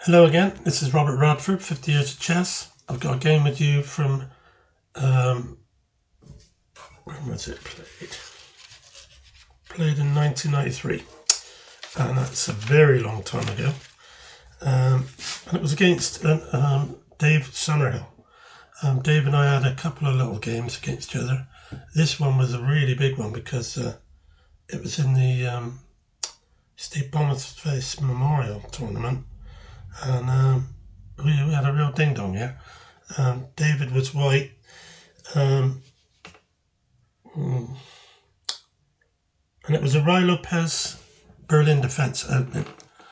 Hello again, this is Robert Radford, 50 Years of Chess. I've got a game with you from, when was it played? Played in 1993, and that's a very long time ago. And it was against D.Summerhill. Dave and I had a couple of little games against each other. This one was a really big one because it was in the Boniface Memorial Tournament. And we had a real ding-dong, yeah. David was white. And it was a Ruy Lopez Berlin defence opening.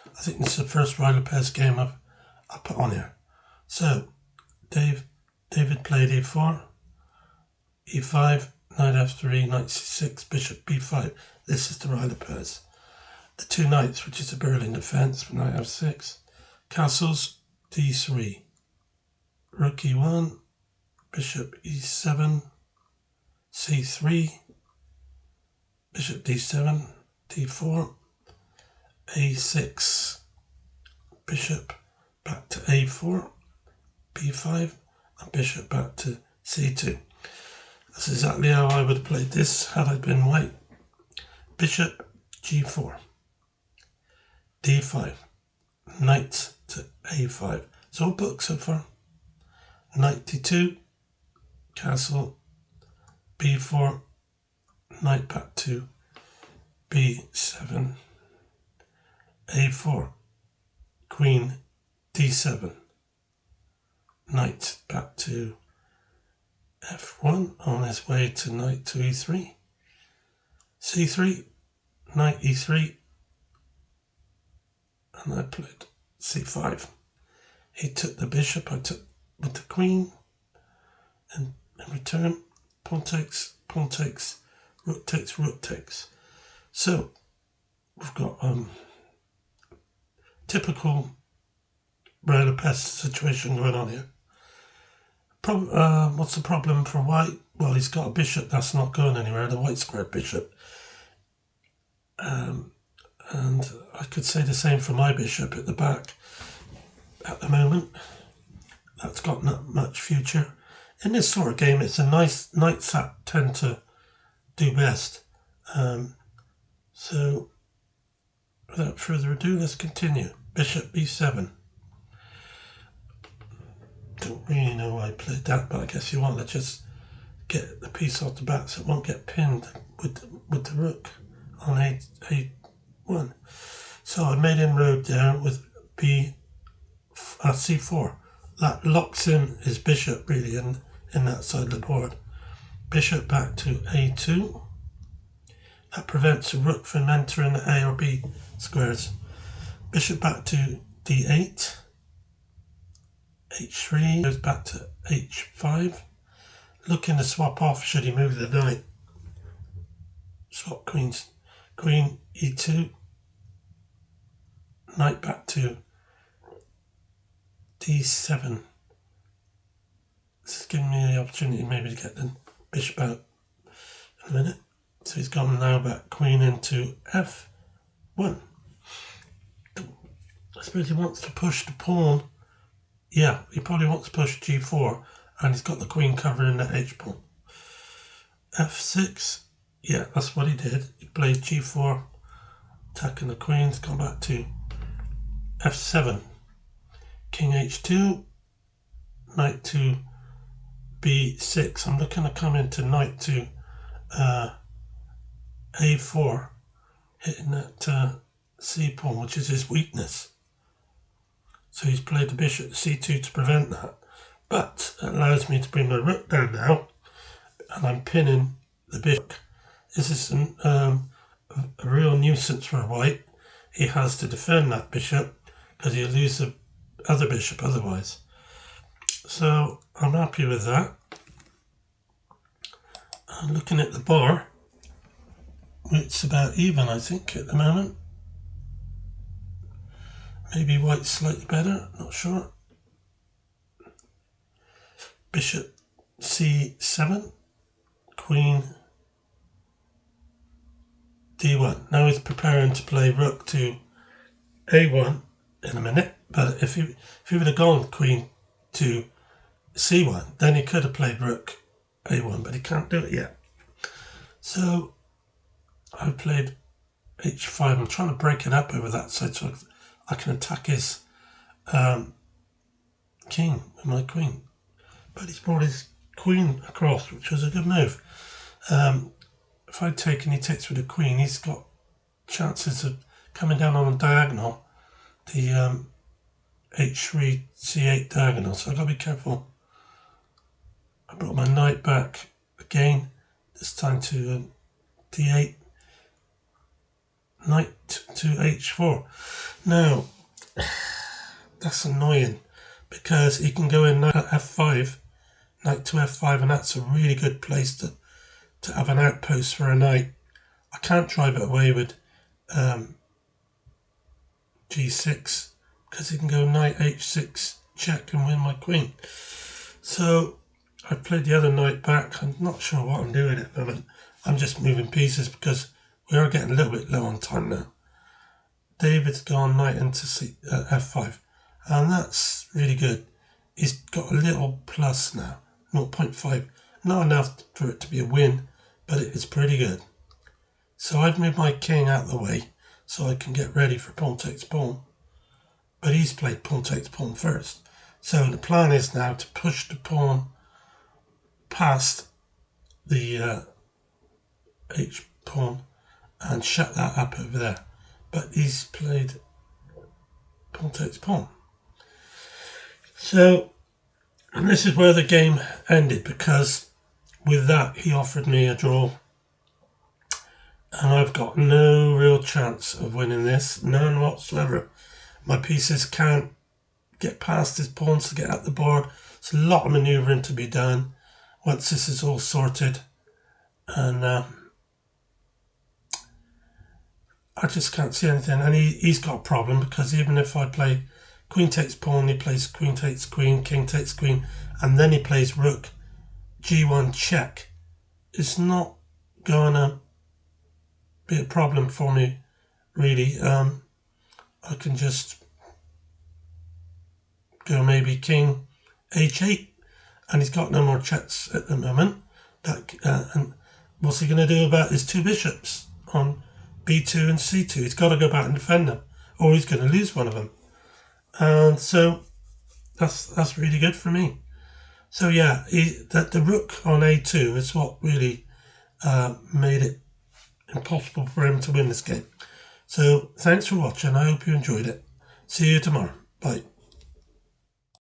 I think this is the first Ruy Lopez game I put on here. So, David played e4, e5, knight f3, knight c6, bishop b5. This is the Ruy Lopez. The two knights, which is a Berlin defence, knight f6. Castles, d3, rook e1, bishop e7, c3, bishop d7, d4, a6, bishop back to a4, b5, and bishop back to c2. That's exactly how I would have played this had I been white. Bishop g4, d5, knight to a5. It's all booked so far. Knight d2, castle, b4, knight back to b7, a4, queen d7, knight back to f1 on his way to knight to e3, c3, knight e3, and I played c5. He took the bishop, I took with the queen, and in return, pawn takes, rook takes, rook takes. So, we've got typical Ruy Lopez situation going on here. What's the problem for white? Well, he's got a bishop that's not going anywhere, the white square bishop. And I could say the same for my bishop at the back. At the moment, that's got not much future. In this sort of game, it's a nice knights that tend to do best. So, without further ado, let's continue. Bishop b7. Don't really know why I played that, but I guess you want to just get the piece off the back so it won't get pinned with the rook on a1. So I made inroad there with c4. That locks in his bishop really in that side of the board. Bishop back to a2. That prevents the rook from entering the a or b squares. Bishop back to d8. h3 goes back to h5. Looking to swap off should he move the knight. Swap queens. Queen e2. Knight back to d7. This is giving me the opportunity maybe to get the bishop out in a minute. So he's gone now back queen into f1. I suppose he wants to push the pawn. Yeah, he probably wants to push g4, and he's got the queen covering the h pawn. f6. Yeah, that's what he did. He played g4, attacking the queens, gone back to f7. King h2, knight to b6. I'm looking to come into knight to a4, hitting that c pawn, which is his weakness. So he's played the bishop to c2 to prevent that. But it allows me to bring my rook down now, and I'm pinning the bishop. This is a real nuisance for white. He has to defend that bishop because he'll lose the other bishop otherwise. So I'm happy with that. I'm looking at the bar. It's about even, I think, at the moment. Maybe white's slightly better, not sure. Bishop c7, queen d1. Now he's preparing to play rook to a1 in a minute, but if he would have gone queen to c1, then he could have played rook a1, but he can't do it yet. So I played h5. I'm trying to break it up over that side so I can attack his king with my queen. But he's brought his queen across, which was a good move. If I take and he takes with the queen, he's got chances of coming down on a diagonal, the h3, c8 diagonal, so I've got to be careful. I brought my knight back again, this time to d8, knight to h4. Now, that's annoying because he can go in knight f5, knight to f5, and that's a really good place to have an outpost for a knight. I can't drive it away with g6 because he can go knight h6 check and win my queen. So I played the other knight back. I'm not sure what I'm doing at the moment. I'm just moving pieces because we are getting a little bit low on time now. David's gone knight into f5, and that's really good. He's got a little plus now, 0.5. Not enough for it to be a win, but it's pretty good. So I've moved my king out of the way so I can get ready for pawn takes pawn. But he's played pawn takes pawn first. So the plan is now to push the pawn past the h pawn and shut that up over there. But he's played pawn takes pawn. So, and this is where the game ended, because with that he offered me a draw. And I've got no real chance of winning this, none whatsoever. My pieces can't get past his pawns to get at the board. It's a lot of manoeuvring to be done once this is all sorted. And I just can't see anything. And he's got a problem, because even if I play queen takes pawn, he plays queen takes queen, king takes queen, and then he plays rook g1 check. It's not going to be a problem for me, really. I can just go maybe king h8, and he's got no more checks at the moment. And what's he going to do about his two bishops on b2 and c2? He's got to go back and defend them, or he's going to lose one of them. And so that's really good for me. So yeah, the rook on a2 is what really made it impossible for him to win this game. So thanks for watching. I hope you enjoyed it. See you tomorrow. Bye.